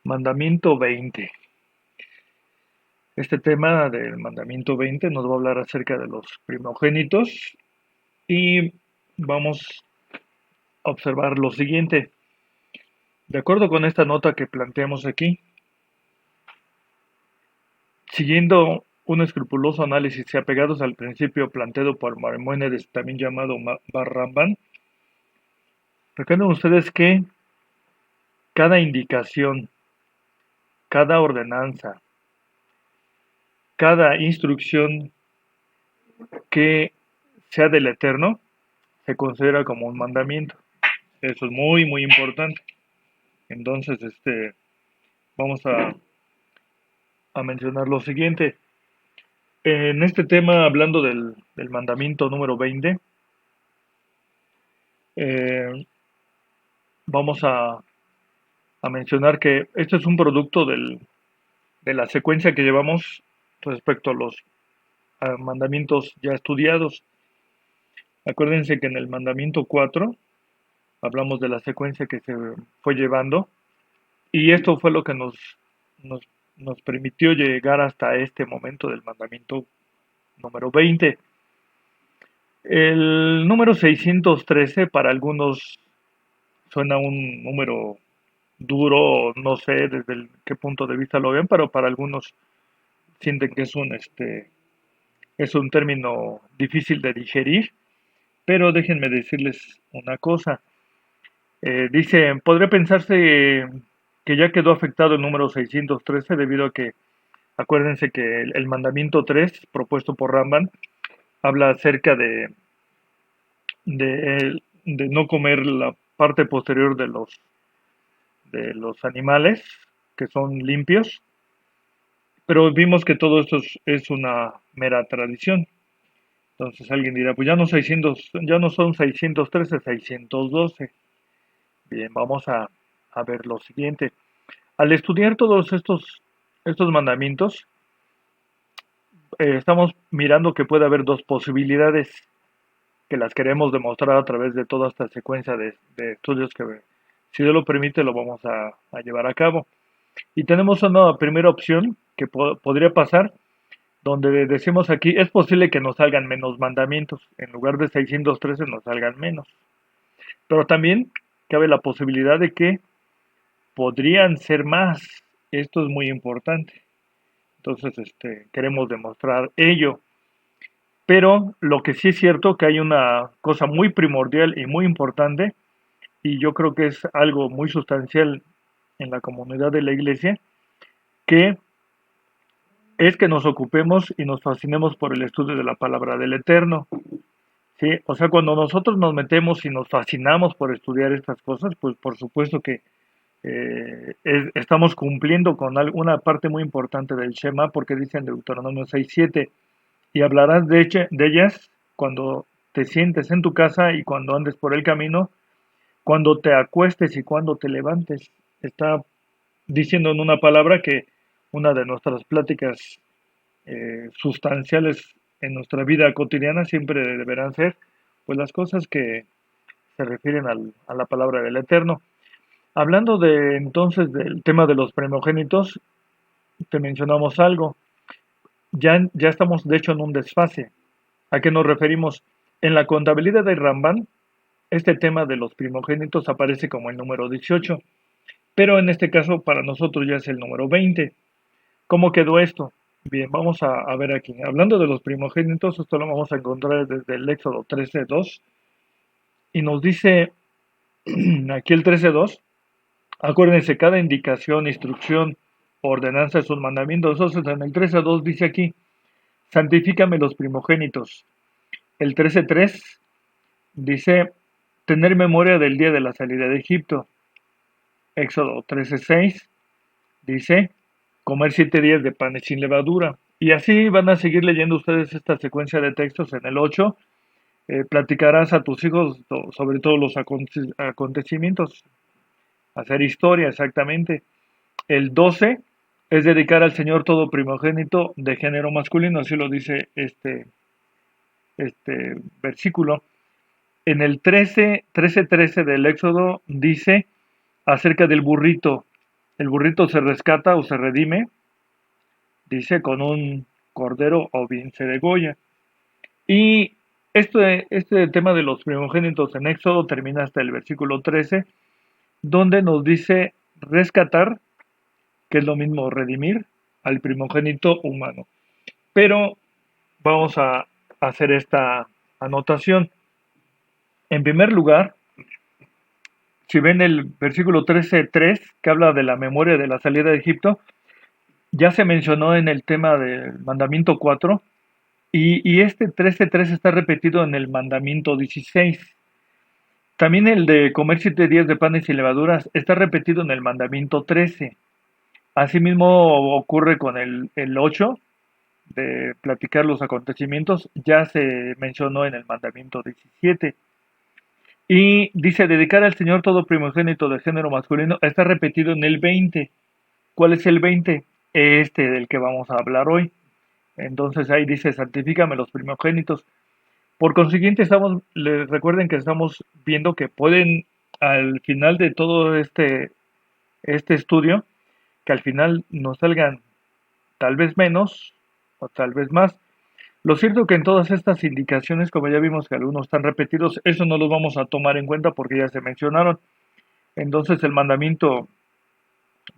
Mandamiento 20. Este tema del mandamiento 20 nos va a hablar acerca de los primogénitos y vamos a observar lo siguiente. De acuerdo con esta nota que planteamos aquí, siguiendo un escrupuloso análisis y apegados al principio planteado por Maimónides, también llamado Bar-Ramban, recuerden ustedes que cada indicación, cada ordenanza, cada instrucción que sea del Eterno se considera como un mandamiento. Eso es muy, muy importante. Entonces, vamos a mencionar lo siguiente. En este tema, hablando del mandamiento número 20, eh, vamos a mencionar que esto es un producto de la secuencia que llevamos respecto a los mandamientos ya estudiados. Acuérdense que en el mandamiento 4 hablamos de la secuencia que se fue llevando y esto fue lo que nos, nos permitió llegar hasta este momento del mandamiento número 20. El número 613 para algunos suena un número duro, no sé desde qué punto de vista lo ven, pero para algunos sienten que es un término difícil de digerir. Pero déjenme decirles una cosa. Dice, podría pensarse que ya quedó afectado el número 613 debido a que, acuérdense que el mandamiento 3 propuesto por Ramban habla acerca de no comer la parte posterior de los animales que son limpios, pero vimos que todo esto es una mera tradición. Entonces alguien dirá, pues ya no son 613, 612. Bien, vamos a ver lo siguiente. Al estudiar todos estos mandamientos, estamos mirando que puede haber dos posibilidades que las queremos demostrar a través de toda esta secuencia de estudios que, si Dios lo permite, lo vamos a llevar a cabo. Y tenemos una primera opción que podría pasar, donde decimos aquí, es posible que nos salgan menos mandamientos, en lugar de 613 nos salgan menos. Pero también cabe la posibilidad de que podrían ser más. Esto es muy importante. Entonces, queremos demostrar ello. Pero lo que sí es cierto que hay una cosa muy primordial y muy importante, y yo creo que es algo muy sustancial en la comunidad de la iglesia, que es que nos ocupemos y nos fascinemos por el estudio de la palabra del Eterno. ¿Sí? O sea, cuando nosotros nos metemos y nos fascinamos por estudiar estas cosas, pues por supuesto que estamos cumpliendo con una parte muy importante del Shema, porque dice en Deuteronomio 6:7, y hablarás de ellas cuando te sientes en tu casa y cuando andes por el camino, cuando te acuestes y cuando te levantes. Está diciendo en una palabra que una de nuestras pláticas sustanciales en nuestra vida cotidiana siempre deberán ser pues las cosas que se refieren a la palabra del Eterno. Hablando de entonces del tema de los primogénitos, te mencionamos algo. Ya estamos de hecho en un desfase. ¿A qué nos referimos? En la contabilidad de Ramban, este tema de los primogénitos aparece como el número 18, pero en este caso para nosotros ya es el número 20. ¿Cómo quedó esto? Bien, vamos a ver aquí. Hablando de los primogénitos, esto lo vamos a encontrar desde el Éxodo 13:2 y nos dice aquí el 13:2. Acuérdense, cada indicación, instrucción, ordenanza es un mandamiento. Entonces en el 13:2 dice aquí, santifícame los primogénitos. El 13:3 dice, tener memoria del día de la salida de Egipto. Éxodo 13:6 dice, comer 7 días de panes sin levadura. Y así van a seguir leyendo ustedes esta secuencia de textos en el 8. Platicarás a tus hijos sobre todos los acontecimientos. Hacer historia, exactamente. El 12 es dedicar al Señor todo primogénito de género masculino, así lo dice este versículo. En el 13:13 del Éxodo dice acerca del burrito. El burrito se rescata o se redime, dice, con un cordero o bien se degolla. Y este tema de los primogénitos en Éxodo termina hasta el versículo 13, donde nos dice rescatar, que es lo mismo redimir, al primogénito humano. Pero vamos a hacer esta anotación. En primer lugar, si ven el versículo 13:3, que habla de la memoria de la salida de Egipto, ya se mencionó en el tema del mandamiento 4, y este 13:3 está repetido en el mandamiento 16. También el de comer 7 días de panes y levaduras está repetido en el mandamiento 13. Asimismo ocurre con el 8, de platicar los acontecimientos, ya se mencionó en el mandamiento 17. Y dice, dedicar al Señor todo primogénito de género masculino, está repetido en el 20. ¿Cuál es el 20? Este del que vamos a hablar hoy. Entonces ahí dice, santifícame los primogénitos. Por consiguiente, les recuerden que estamos viendo que pueden, al final de todo este estudio, que al final nos salgan tal vez menos o tal vez más. Lo cierto que en todas estas indicaciones, como ya vimos que algunos están repetidos, eso no los vamos a tomar en cuenta porque ya se mencionaron. Entonces el mandamiento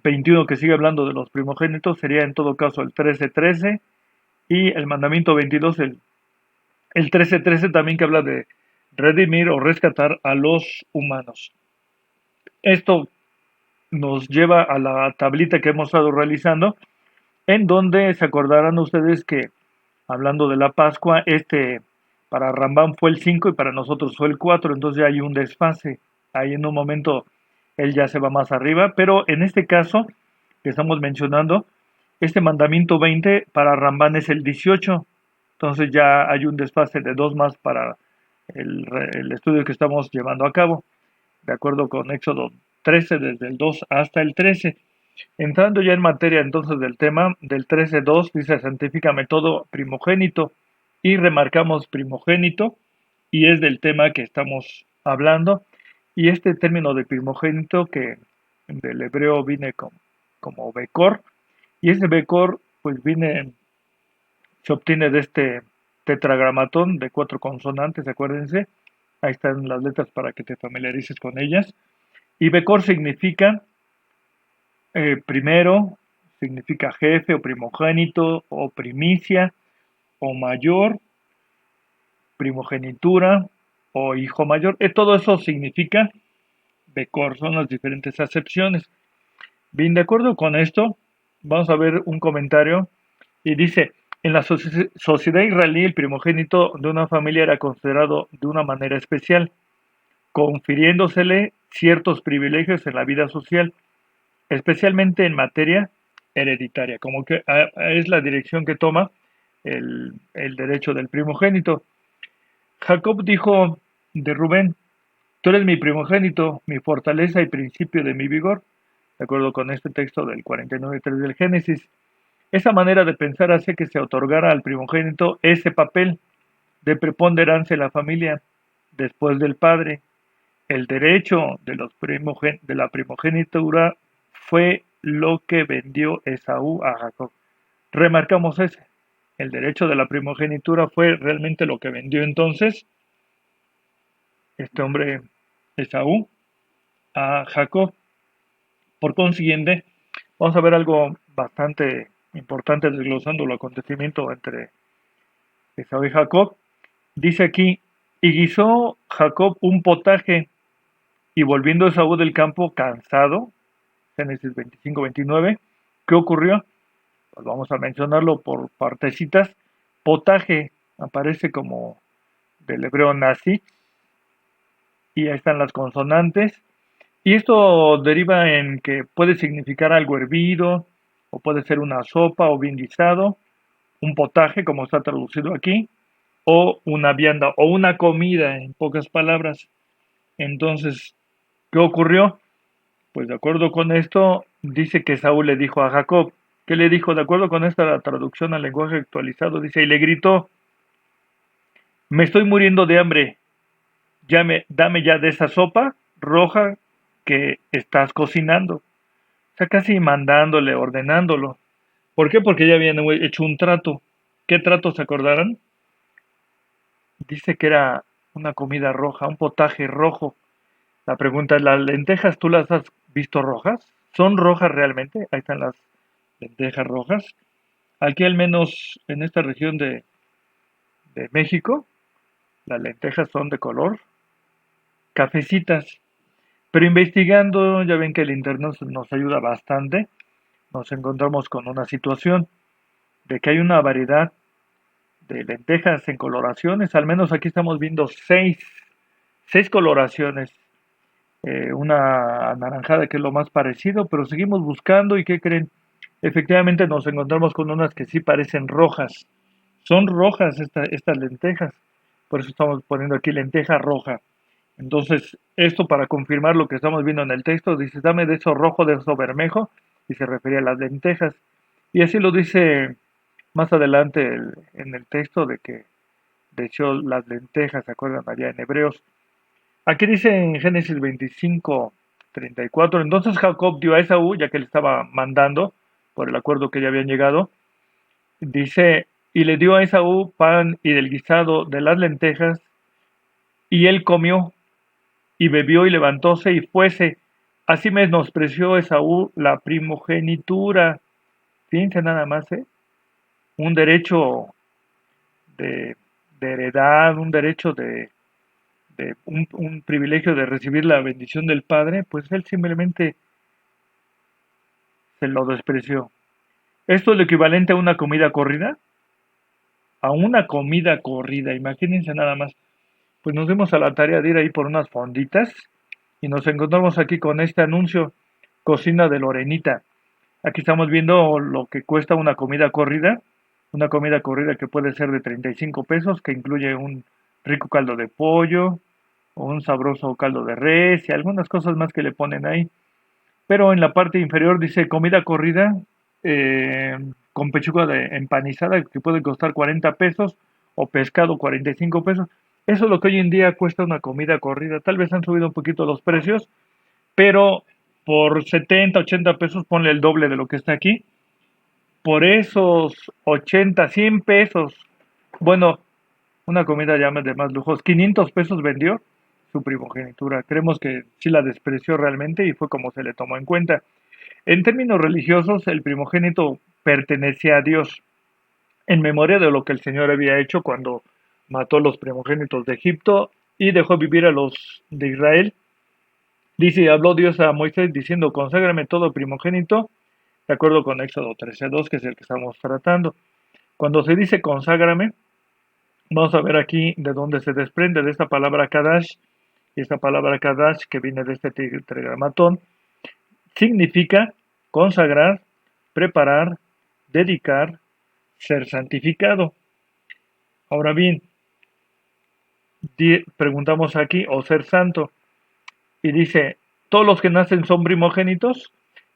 21 que sigue hablando de los primogénitos sería en todo caso el 13:13, y el mandamiento 22, el 13:13 también, que habla de redimir o rescatar a los humanos. Esto nos lleva a la tablita que hemos estado realizando, en donde se acordarán ustedes que, hablando de la Pascua, para Rambam fue el 5 y para nosotros fue el 4, entonces ya hay un desfase. Ahí en un momento él ya se va más arriba, pero en este caso que estamos mencionando, este mandamiento 20 para Rambam es el 18, entonces ya hay un desfase de 2 más para el estudio que estamos llevando a cabo, de acuerdo con Éxodo 13, desde el 2 hasta el 13. Entrando ya en materia entonces del tema, del 13:2 dice, santifícame todo primogénito, y remarcamos primogénito, y es del tema que estamos hablando, y este término de primogénito, que del hebreo viene como Bekor, y ese Bekor pues se obtiene de este tetragramatón de 4 consonantes, acuérdense, ahí están las letras para que te familiarices con ellas, y Bekor significa primero, significa jefe o primogénito o primicia o mayor, primogenitura o hijo mayor. Todo eso significa Bekor, son las diferentes acepciones. Bien, de acuerdo con esto, vamos a ver un comentario y dice, en la sociedad israelí el primogénito de una familia era considerado de una manera especial, confiriéndosele ciertos privilegios en la vida social, especialmente en materia hereditaria, como que es la dirección que toma el derecho del primogénito. Jacob dijo de Rubén, tú eres mi primogénito, mi fortaleza y principio de mi vigor, de acuerdo con este texto del 49:3 del Génesis. Esa manera de pensar hace que se otorgara al primogénito ese papel de preponderancia en la familia después del padre. El derecho de la primogenitura fue lo que vendió Esaú a Jacob. Remarcamos ese. El derecho de la primogenitura fue realmente lo que vendió entonces este hombre Esaú a Jacob. Por consiguiente, vamos a ver algo bastante importante desglosando el acontecimiento entre Esaú y Jacob. Dice aquí, y guisó Jacob un potaje, y volviendo Esaú del campo cansado, Génesis 25-29, ¿qué ocurrió? Pues vamos a mencionarlo por partecitas. Potaje aparece como del hebreo nazi, y ahí están las consonantes. Y esto deriva en que puede significar algo hervido, o puede ser una sopa o bien guisado, un potaje, como está traducido aquí, o una vianda, o una comida, en pocas palabras. Entonces, ¿qué ocurrió? Pues de acuerdo con esto, dice que Saúl le dijo a Jacob, ¿qué le dijo? De acuerdo con esta traducción al lenguaje actualizado, dice, y le gritó, me estoy muriendo de hambre, dame ya de esa sopa roja que estás cocinando. O sea, casi mandándole, ordenándolo. ¿Por qué? Porque ya habían hecho un trato. ¿Qué trato se acordarán? Dice que era una comida roja, un potaje rojo. La pregunta es, ¿las lentejas tú las has visto rojas? ¿Son rojas realmente? Ahí están las lentejas rojas. Aquí al menos en esta región de México, las lentejas son de color cafecitas. Pero investigando, ya ven que el internet nos ayuda bastante, nos encontramos con una situación de que hay una variedad de lentejas en coloraciones. Al menos aquí estamos viendo seis coloraciones. Una anaranjada que es lo más parecido, pero seguimos buscando y ¿qué creen? Efectivamente nos encontramos con unas que sí parecen rojas. Son rojas estas lentejas. Por eso estamos poniendo aquí lenteja roja. Entonces, esto para confirmar lo que estamos viendo en el texto, dice, dame de eso rojo, de eso bermejo, y se refería a las lentejas. Y así lo dice más adelante en el texto de que, de hecho, las lentejas, ¿se acuerdan allá en Hebreos? Aquí dice en Génesis 25:34, entonces Jacob dio a Esaú, ya que le estaba mandando, por el acuerdo que ya habían llegado, dice, y le dio a Esaú pan y del guisado de las lentejas, y él comió, y bebió y levantóse y fuese. Así menospreció Esaú la primogenitura. Fíjense nada más, ¿eh? Un derecho de, de heredad, un derecho un privilegio de recibir la bendición del Padre, pues él simplemente se lo despreció. Esto es lo equivalente a una comida corrida, imagínense nada más. Pues nos dimos a la tarea de ir ahí por unas fonditas y nos encontramos aquí con este anuncio, cocina de Lorenita. Aquí estamos viendo lo que cuesta una comida corrida que puede ser de 35 pesos, que incluye un rico caldo de pollo, o un sabroso caldo de res y algunas cosas más que le ponen ahí. Pero en la parte inferior dice comida corrida con pechuga de empanizada que puede costar 40 pesos o pescado 45 pesos. Eso es lo que hoy en día cuesta una comida corrida. Tal vez han subido un poquito los precios, pero por 70, 80 pesos ponle el doble de lo que está aquí. Por esos 80, 100 pesos, bueno, una comida ya de más lujos, 500 pesos vendió su primogenitura. Creemos que sí la despreció realmente y fue como se le tomó en cuenta. En términos religiosos, el primogénito pertenecía a Dios en memoria de lo que el Señor había hecho cuando mató a los primogénitos de Egipto y dejó vivir a los de Israel. Dice, habló Dios a Moisés diciendo, conságrame todo primogénito, de acuerdo con Éxodo 13:2, que es el que estamos tratando. Cuando se dice conságrame, vamos a ver aquí de dónde se desprende de esta palabra Kadash, y esta palabra Kadash que viene de este tetragramatón, significa consagrar, preparar, dedicar, ser santificado. Ahora bien, preguntamos aquí, o ser santo, y dice, todos los que nacen son primogénitos,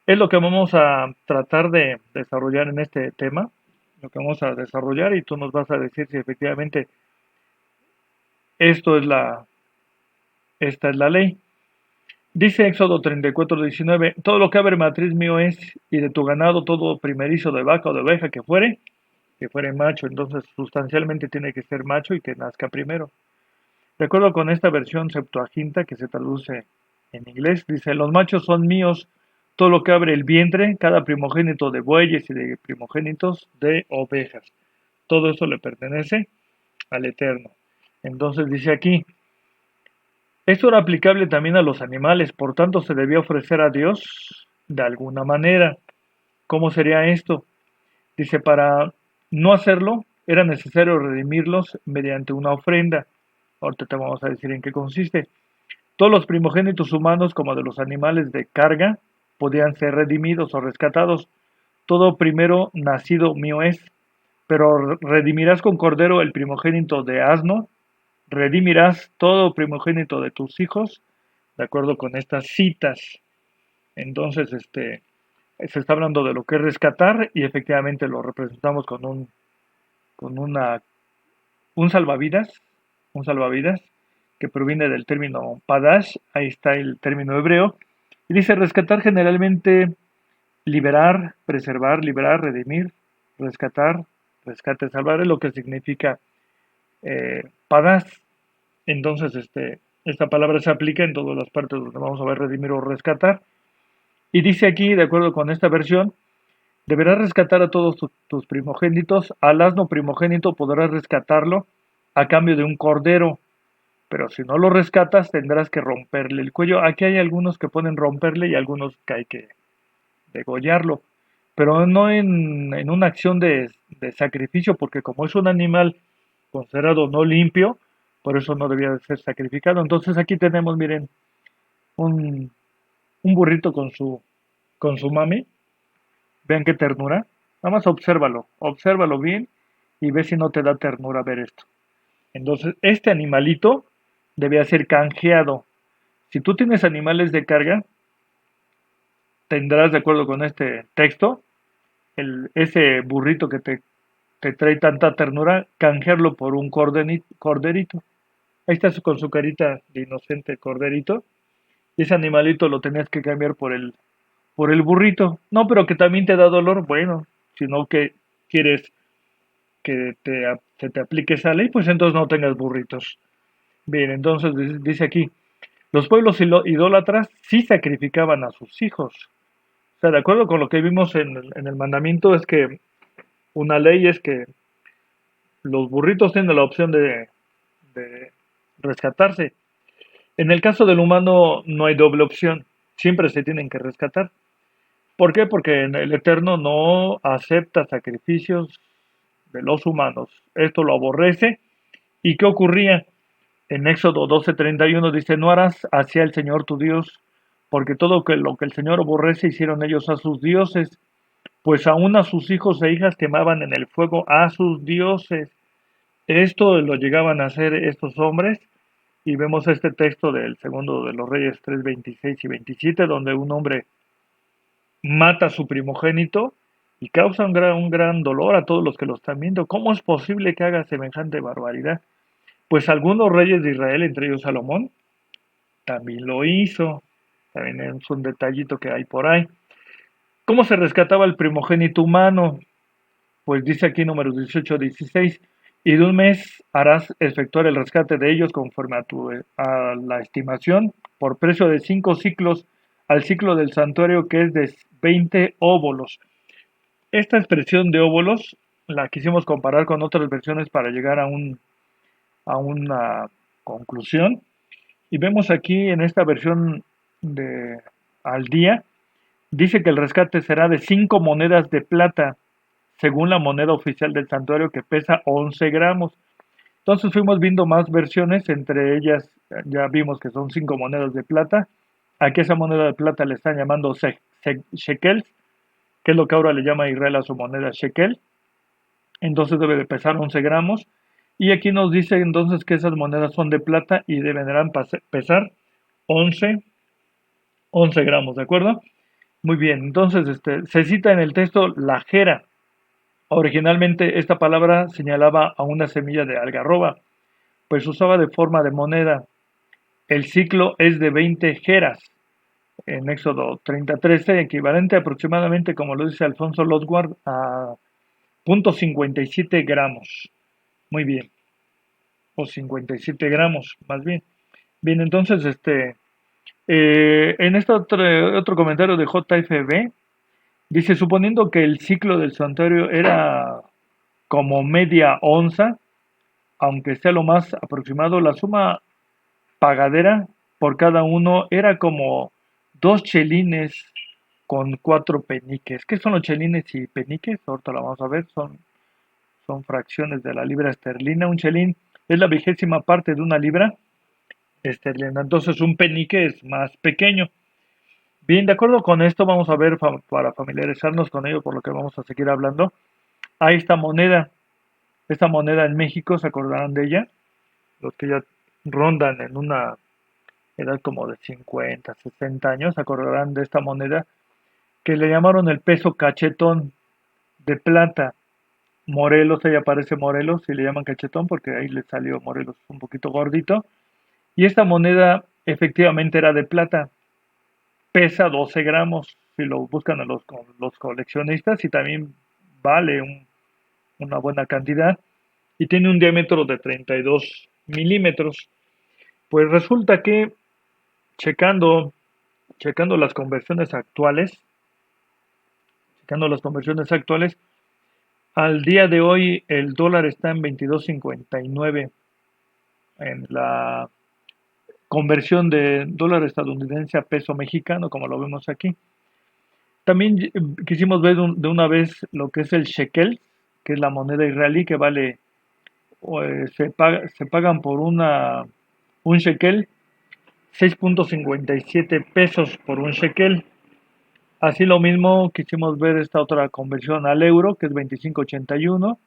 es lo que vamos a tratar de desarrollar en este tema, lo que vamos a desarrollar y tú nos vas a decir si efectivamente esto es esta es la ley. Dice Éxodo 34:19, todo lo que abre matriz mío es, y de tu ganado todo primerizo de vaca o de oveja que fuere macho, entonces sustancialmente tiene que ser macho y que nazca primero. De acuerdo con esta versión Septuaginta que se traduce en inglés, dice, los machos son míos, todo lo que abre el vientre, cada primogénito de bueyes y de primogénitos de ovejas. Todo eso le pertenece al Eterno. Entonces dice aquí, esto era aplicable también a los animales, por tanto se debía ofrecer a Dios de alguna manera. ¿Cómo sería esto? Dice, para no hacerlo, era necesario redimirlos mediante una ofrenda. Ahorita te vamos a decir en qué consiste. Todos los primogénitos humanos, como de los animales de carga, podían ser redimidos o rescatados. Todo primero nacido mío es, pero redimirás con cordero el primogénito de asno, redimirás todo primogénito de tus hijos, de acuerdo con estas citas. Entonces, se está hablando de lo que es rescatar y efectivamente lo representamos con un un salvavidas que proviene del término padash, ahí está el término hebreo, y dice rescatar generalmente liberar, preservar, liberar, redimir, rescatar, rescate, salvar es lo que significa padas. Entonces, esta palabra se aplica en todas las partes donde vamos a ver redimir o rescatar. Y dice aquí, de acuerdo con esta versión, deberás rescatar a todos tus primogénitos, al asno primogénito podrás rescatarlo a cambio de un cordero, pero si no lo rescatas tendrás que romperle el cuello. Aquí hay algunos que pueden romperle y algunos que hay que degollarlo, pero no en una acción de sacrificio, porque como es un animal considerado no limpio, por eso no debía de ser sacrificado. Entonces aquí tenemos, miren, un, un burrito con su mami. Vean qué ternura. Nada más obsérvalo bien y ve si no te da ternura ver esto. Entonces, este animalito debía ser canjeado. Si tú tienes animales de carga, tendrás, de acuerdo con este texto, ese burrito que te trae tanta ternura, canjearlo por un corderito. Ahí está con su carita de inocente corderito. Y ese animalito lo tenías que cambiar por el burrito. No, pero que también te da dolor, bueno, sino que quieres que se te aplique esa ley, pues entonces no tengas burritos. Bien, entonces dice aquí, los pueblos idólatras sí sacrificaban a sus hijos. O sea, de acuerdo con lo que vimos en el mandamiento, es que una ley es que los burritos tienen la opción de rescatarse. En el caso del humano no hay doble opción, siempre se tienen que rescatar. ¿Por qué? Porque en el Eterno no acepta sacrificios de los humanos. Esto lo aborrece. ¿Y qué ocurría? En Éxodo 12:31 dice, no harás hacia el Señor tu Dios, porque todo lo que el Señor aborrece hicieron ellos a sus dioses, pues aún a sus hijos e hijas quemaban en el fuego a sus dioses. Esto lo llegaban a hacer estos hombres, y vemos este texto del segundo de los Reyes 3:26 y 27, donde un hombre mata a su primogénito y causa un gran dolor a todos los que lo están viendo. ¿Cómo es posible que haga semejante barbaridad? Pues algunos reyes de Israel, entre ellos Salomón, también lo hizo. También es un detallito que hay por ahí. ¿Cómo se rescataba el primogénito humano? Pues dice aquí números 18-16, y de un mes harás efectuar el rescate de ellos conforme a la estimación, por precio de 5 ciclos al ciclo del santuario, que es de 20 óbolos. Esta expresión de óbolos la quisimos comparar con otras versiones para llegar a una conclusión. Y vemos aquí en esta versión de al día, dice que el rescate será de 5 monedas de plata, según la moneda oficial del santuario, que pesa 11 gramos. Entonces fuimos viendo más versiones, entre ellas ya vimos que son 5 monedas de plata. Aquí esa moneda de plata le están llamando shekels, que es lo que ahora le llama Israel a su moneda shekel. Entonces debe de pesar 11 gramos. Y aquí nos dice entonces que esas monedas son de plata y deberán pesar 11, 11 gramos, ¿de acuerdo? Muy bien, entonces se cita en el texto la jera. Originalmente esta palabra señalaba a una semilla de algarroba, pues se usaba de forma de moneda. El ciclo es de 20 jeras, en Éxodo 30:13, equivalente aproximadamente, como lo dice Alfonso Losguard, a 0.57 gramos. Muy bien, o 57 gramos, más bien. Bien, entonces, en este otro comentario de JFB, dice, suponiendo que el ciclo del santuario era como media onza, aunque sea lo más aproximado, la suma pagadera por cada uno era como 2 chelines con 4 peniques. ¿Qué son los chelines y peniques? Ahorita lo vamos a ver, son fracciones de la libra esterlina. Un chelín es la 20ª parte de una libra esterlina. Entonces un penique es más pequeño. Bien, de acuerdo con esto, vamos a ver, para familiarizarnos con ello, por lo que vamos a seguir hablando. Hay esta moneda en México, ¿se acordarán de ella? Los que ya rondan en una edad como de 50, 60 años, se acordarán de esta moneda que le llamaron el peso cachetón de plata. Morelos, ella parece Morelos y le llaman cachetón porque ahí le salió Morelos un poquito gordito. Y esta moneda efectivamente era de plata, pesa 12 gramos. si lo buscan a los coleccionistas, y también vale una buena cantidad, y tiene un diámetro de 32 milímetros. Pues resulta que checando, checando las conversiones actuales, checando las conversiones actuales, al día de hoy el dólar está en 22.59 en la conversión de dólar estadounidense a peso mexicano, como lo vemos aquí. También quisimos ver de una vez lo que es el shekel, que es la moneda israelí que vale, se pagan por un shekel 6.57 pesos por un shekel. Así lo mismo quisimos ver esta otra conversión al euro, que es 25.81.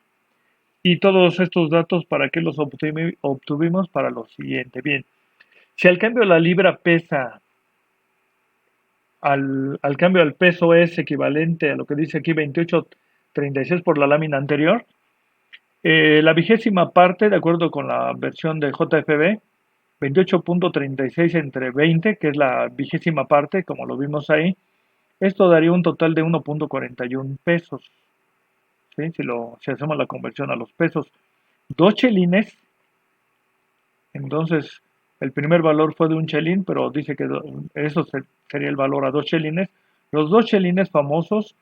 Y todos estos datos, ¿para qué los obtuvimos? Para lo siguiente. Bien, si al cambio la libra pesa, al cambio al peso es equivalente a lo que dice aquí 28.36 por la lámina anterior, la vigésima parte, de acuerdo con la versión de JFB, 28.36 entre 20, que es la vigésima parte, como lo vimos ahí, esto daría un total de 1.41 pesos. ¿Sí? Si hacemos la conversión a los pesos, dos chelines, entonces el primer valor fue de un chelín, pero dice que eso sería el valor a dos chelines. Los dos chelines famosos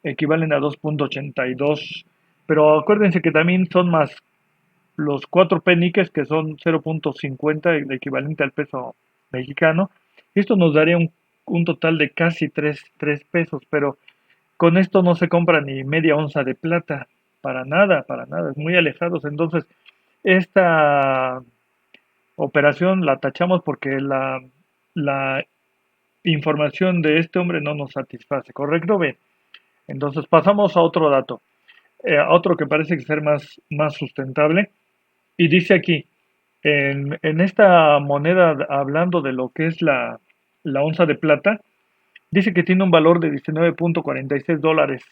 equivalen a 2.82, pero acuérdense que también son más los cuatro peniques, que son 0.50, el equivalente al peso mexicano. Esto nos daría un total de casi 3 pesos, pero con esto no se compra ni media onza de plata, para nada, es muy alejados. Entonces, esta operación la tachamos porque la información de este hombre no nos satisface, ¿correcto? Bien, entonces pasamos a otro dato, a otro que parece que ser más sustentable. Y dice aquí, en esta moneda, hablando de lo que es la onza de plata, dice que tiene un valor de 19.46 dólares.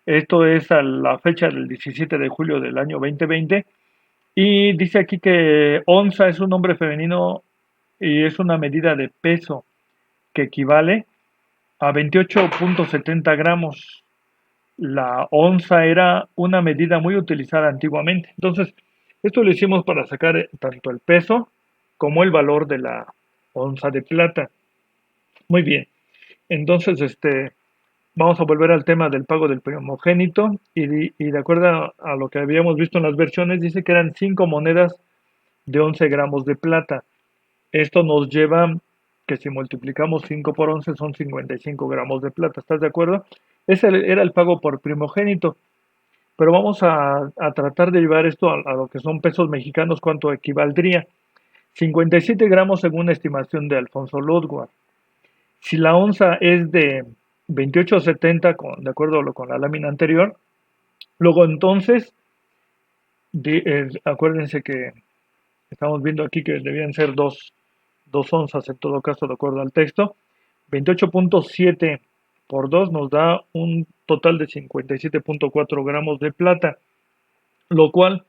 Esto es a la fecha del 17 de julio del año 2020. Y dice aquí que onza es un nombre femenino y es una medida de peso que equivale a 28.70 gramos. La onza era una medida muy utilizada antiguamente. Entonces, esto lo hicimos para sacar tanto el peso como el valor de la onza de plata. Muy bien. Entonces, vamos a volver al tema del pago del primogénito y de acuerdo a lo que habíamos visto en las versiones, dice que eran 5 monedas de 11 gramos de plata. Esto nos lleva que si multiplicamos 5 por 11 son 55 gramos de plata. ¿Estás de acuerdo? Ese era el pago por primogénito. Pero vamos a tratar de llevar esto a lo que son pesos mexicanos, ¿cuánto equivaldría? 57 gramos según la estimación de Alfonso Lodwar. Si la onza es de 28.70, de acuerdo con la lámina anterior, luego entonces, acuérdense que estamos viendo aquí que debían ser dos onzas en todo caso, de acuerdo al texto. 28.7 por 2 nos da un total de 57.4 gramos de plata, lo cual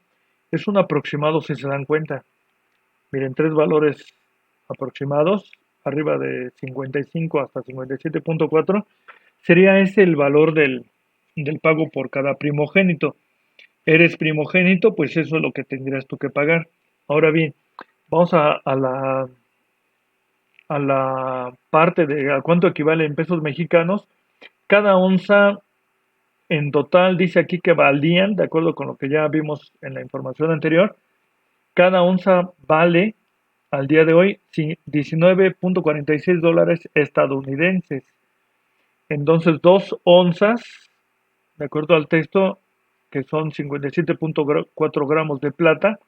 es un aproximado si se dan cuenta. Miren, tres valores aproximados, arriba de 55 hasta 57.4, sería ese el valor del pago por cada primogénito. Eres primogénito, pues eso es lo que tendrías tú que pagar. Ahora bien, vamos a la parte de a cuánto equivale en pesos mexicanos. Cada onza en total dice aquí que valían, de acuerdo con lo que ya vimos en la información anterior, cada onza vale al día de hoy 19.46 dólares estadounidenses. Entonces, dos onzas, de acuerdo al texto, que son 57.4 gramos de plata,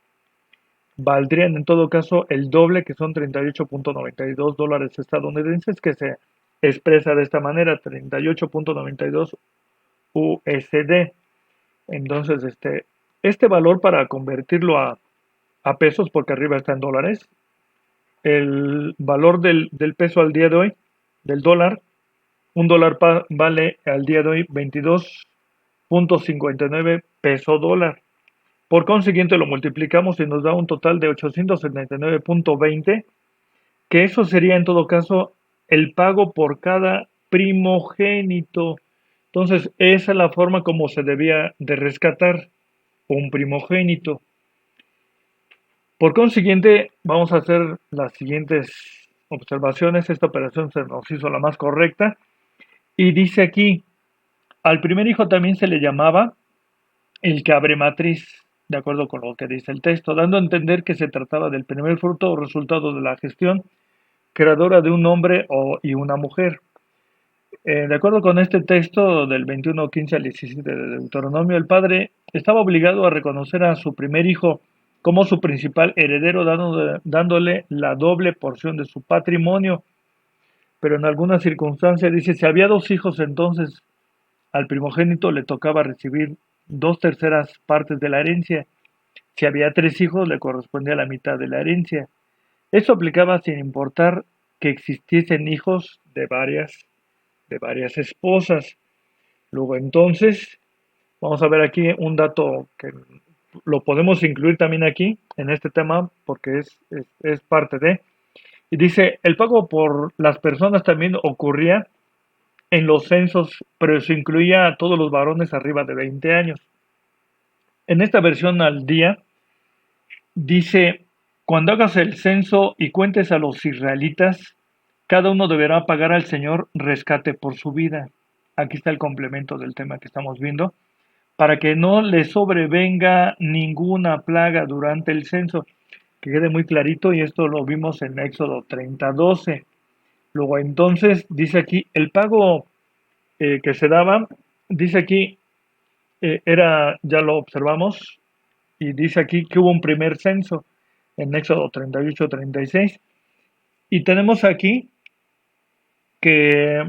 valdrían en todo caso el doble, que son 38.92 dólares estadounidenses, que se expresa de esta manera, 38.92 USD. Entonces, este valor para convertirlo a pesos, porque arriba está en dólares, el valor del peso al día de hoy, del dólar, un dólar vale al día de hoy 22.59 peso dólar. Por consiguiente, lo multiplicamos y nos da un total de 879.20, que eso sería en todo caso el pago por cada primogénito. Entonces, esa es la forma como se debía de rescatar un primogénito. Por consiguiente, vamos a hacer las siguientes observaciones. Esta operación se nos hizo la más correcta. Y dice aquí, al primer hijo también se le llamaba el que abre matriz, de acuerdo con lo que dice el texto, dando a entender que se trataba del primer fruto o resultado de la gestión creadora de un hombre y una mujer. De acuerdo con este texto del 21:15 al 17 de Deuteronomio, el padre estaba obligado a reconocer a su primer hijo como su principal heredero, dándole la doble porción de su patrimonio. Pero en algunas circunstancias dice, si había dos hijos, entonces al primogénito le tocaba recibir 2/3 partes de la herencia. Si había tres hijos, le correspondía la mitad de la herencia. Esto aplicaba sin importar que existiesen hijos de varias esposas. Luego entonces, vamos a ver aquí un dato que lo podemos incluir también aquí en este tema porque es parte de. Y dice, el pago por las personas también ocurría en los censos, pero se incluía a todos los varones arriba de 20 años. En esta versión al día dice, cuando hagas el censo y cuentes a los israelitas, cada uno deberá pagar al Señor rescate por su vida. Aquí está el complemento del tema que estamos viendo. Para que no le sobrevenga ninguna plaga durante el censo. Que quede muy clarito, y esto lo vimos en Éxodo 30:12. Luego entonces dice aquí, el pago que se daba, dice aquí, ya lo observamos, y dice aquí que hubo un primer censo en Éxodo 38-36. Y tenemos aquí que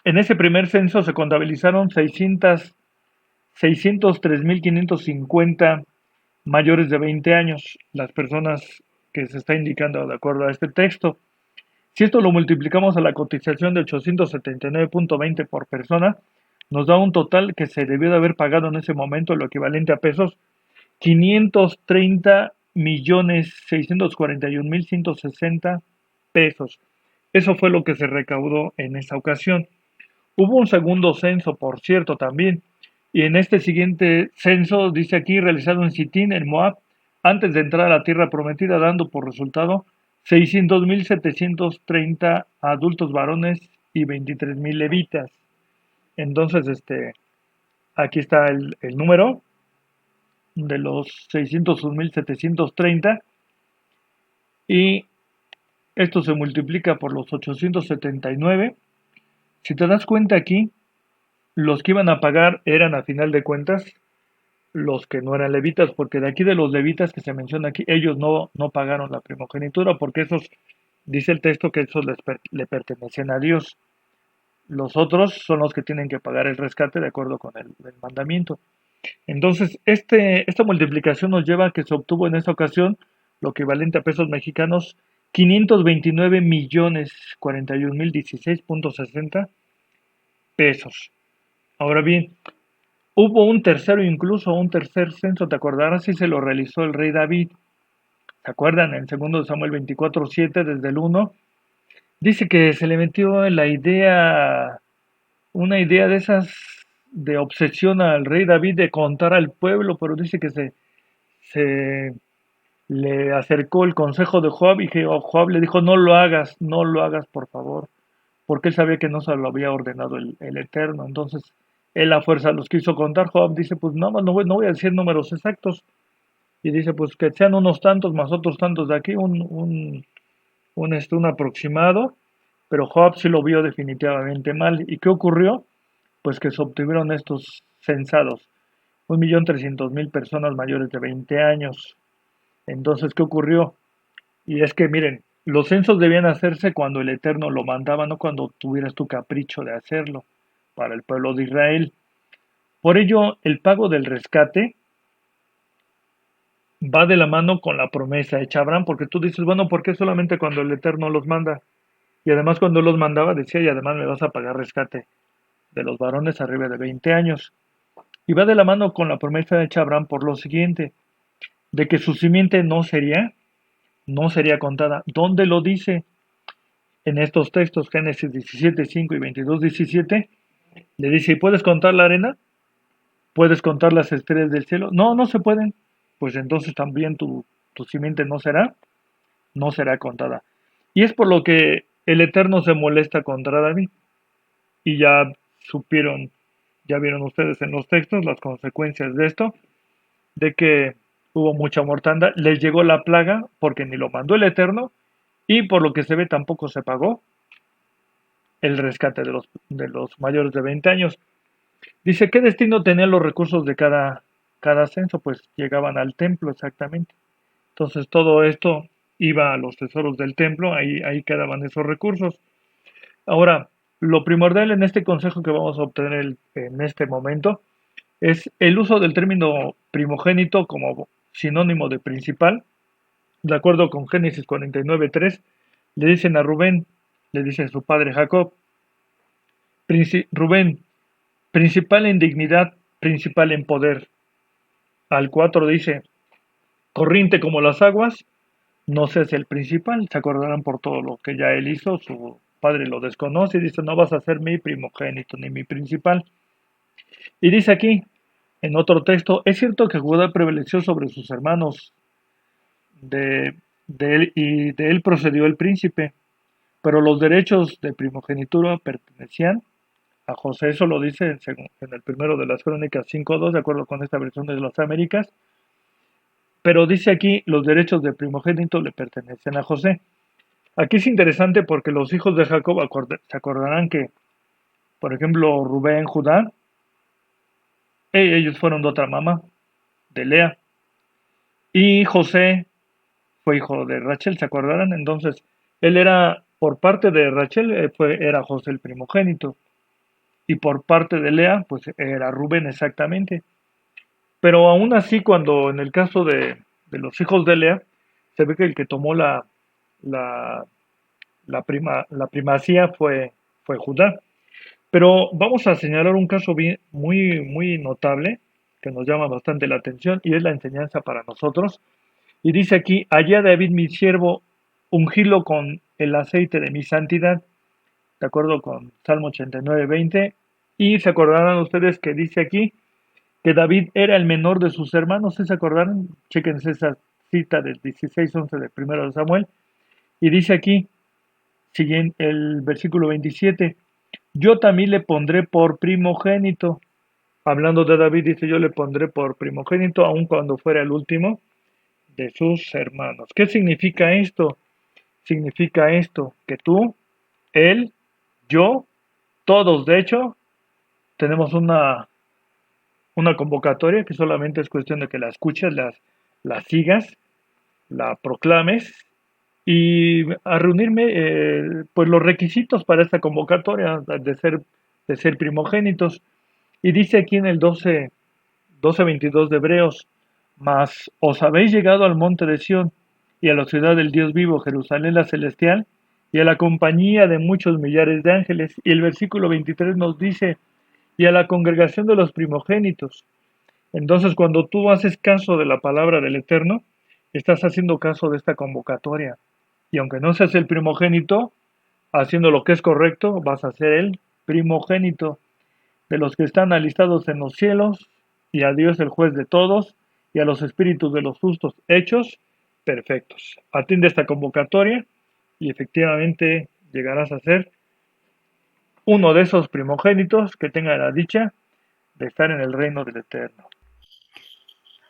en ese primer censo se contabilizaron 603.550 mayores de 20 años, las personas que se está indicando de acuerdo a este texto. Si esto lo multiplicamos a la cotización de 879.20 por persona, nos da un total que se debió de haber pagado en ese momento, lo equivalente a pesos, 530.641.160 pesos. Eso fue lo que se recaudó en esa ocasión. Hubo un segundo censo, por cierto, también, y en este siguiente censo, dice aquí, realizado en Sitín, en Moab, antes de entrar a la tierra prometida, dando por resultado 600.730 adultos varones y 23.000 levitas. Entonces, aquí está el número de los 601.730 y esto se multiplica por los 879. Si te das cuenta aquí, los que iban a pagar eran a final de cuentas los que no eran levitas, porque de aquí de los levitas que se menciona aquí, ellos no pagaron la primogenitura, porque esos, dice el texto que esos le pertenecen a Dios. Los otros son los que tienen que pagar el rescate de acuerdo con el mandamiento. Entonces, esta multiplicación nos lleva a que se obtuvo en esta ocasión lo equivalente a pesos mexicanos 529.041.016.60 pesos. Ahora bien, hubo un tercero, incluso un tercer censo, ¿te acordarás si se lo realizó el rey David? ¿Se acuerdan? En 2 Samuel 24:7, desde el 1, dice que se le metió la idea, una idea de esas de obsesión al rey David de contar al pueblo, pero dice que se le acercó el consejo de Joab y que Joab le dijo, no lo hagas por favor, porque él sabía que no se lo había ordenado el Eterno. Entonces, él a fuerza los quiso contar. Joab dice, pues nada más no voy a decir números exactos. Y dice, pues que sean unos tantos más otros tantos de aquí, un aproximado. Pero Joab sí lo vio definitivamente mal. ¿Y qué ocurrió? Pues que se obtuvieron estos censados, 1.300.000 personas mayores de 20 años. Entonces, ¿qué ocurrió? Y es que, miren, los censos debían hacerse cuando el Eterno lo mandaba, no cuando tuvieras tu capricho de hacerlo para el pueblo de Israel. Por ello, el pago del rescate va de la mano con la promesa hecha a Abraham, porque tú dices, bueno, ¿por qué solamente cuando el Eterno los manda? Y además cuando los mandaba decía, y además me vas a pagar rescate de los varones arriba de 20 años. Y va de la mano con la promesa hecha a Abraham por lo siguiente, de que su simiente no sería contada. ¿Dónde lo dice? en estos textos, Génesis 17:5 y 22:17, le dice, ¿y puedes contar la arena? ¿Puedes contar las estrellas del cielo? No, no se pueden. Pues entonces también tu simiente no será contada. Y es por lo que el Eterno se molesta contra David. Y ya supieron, ya vieron ustedes en los textos las consecuencias de esto, de que hubo mucha mortandad, les llegó la plaga porque ni lo mandó el Eterno y por lo que se ve tampoco se pagó el rescate de los mayores de 20 años. Dice, ¿qué destino tenían los recursos de cada censo? Pues llegaban al templo exactamente. Entonces todo esto iba a los tesoros del templo, ahí quedaban esos recursos. Ahora, lo primordial en este consejo que vamos a obtener en este momento es el uso del término primogénito como sinónimo de principal. De acuerdo con Génesis 49:3, le dicen a Rubén, le dice a su padre Jacob, Rubén, principal en dignidad, principal en poder. Al 4 dice, corriente como las aguas, no seas el principal. Se acordarán por todo lo que ya él hizo, su padre lo desconoce y dice, no vas a ser mi primogénito ni mi principal. Y dice aquí, en otro texto, es cierto que Judá prevaleció sobre sus hermanos de él y de él procedió el príncipe, pero los derechos de primogenitura pertenecían a José. Eso lo dice en el primero de las Crónicas 5:2, de acuerdo con esta versión de las Américas. Pero dice aquí, los derechos de primogénito le pertenecen a José. Aquí es interesante porque los hijos de Jacob se acordarán que, por ejemplo, Rubén, Judá, ellos fueron de otra mamá, de Lea. Y José fue hijo de Rachel, ¿se acordarán? Entonces, él era, por parte de Rachel, era José el primogénito. Y por parte de Lea, pues era Rubén exactamente. Pero aún así, cuando en el caso de los hijos de Lea, se ve que el que tomó la, la primacía fue Judá. Pero vamos a señalar un caso muy, muy notable que nos llama bastante la atención y es la enseñanza para nosotros. Y dice aquí, allá David mi siervo, ungilo con el aceite de mi santidad, de acuerdo con Salmo 89:20. Y se acordarán ustedes que dice aquí que David era el menor de sus hermanos, ¿sí se acordaron? Chéquense esa cita del 16:11 del primero de Samuel. Y dice aquí, siguiente, el versículo 27, yo también le pondré por primogénito. Hablando de David, dice, yo le pondré por primogénito, aun cuando fuera el último de sus hermanos. ¿Qué significa esto? Significa esto, que tú, él, yo, todos, de hecho, tenemos una convocatoria que solamente es cuestión de que la escuches, la sigas, la proclames y a reunirme pues los requisitos para esta convocatoria de ser primogénitos. Y dice aquí en el 12:22 de Hebreos, mas os habéis llegado al monte de Sión y a la ciudad del Dios vivo, Jerusalén la celestial, y a la compañía de muchos millares de ángeles. Y el versículo 23 nos dice, y a la congregación de los primogénitos. Entonces, cuando tú haces caso de la palabra del Eterno, estás haciendo caso de esta convocatoria. Y aunque no seas el primogénito, haciendo lo que es correcto, vas a ser el primogénito de los que están alistados en los cielos, y a Dios el juez de todos, y a los espíritus de los justos hechos perfectos. Atiende esta convocatoria y efectivamente llegarás a ser uno de esos primogénitos que tenga la dicha de estar en el reino del Eterno.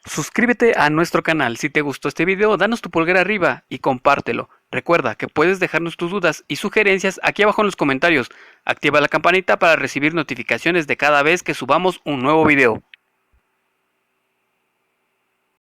Suscríbete a nuestro canal. Si te gustó este video, danos tu pulgar arriba y compártelo. Recuerda que puedes dejarnos tus dudas y sugerencias aquí abajo en los comentarios. Activa la campanita para recibir notificaciones de cada vez que subamos un nuevo video.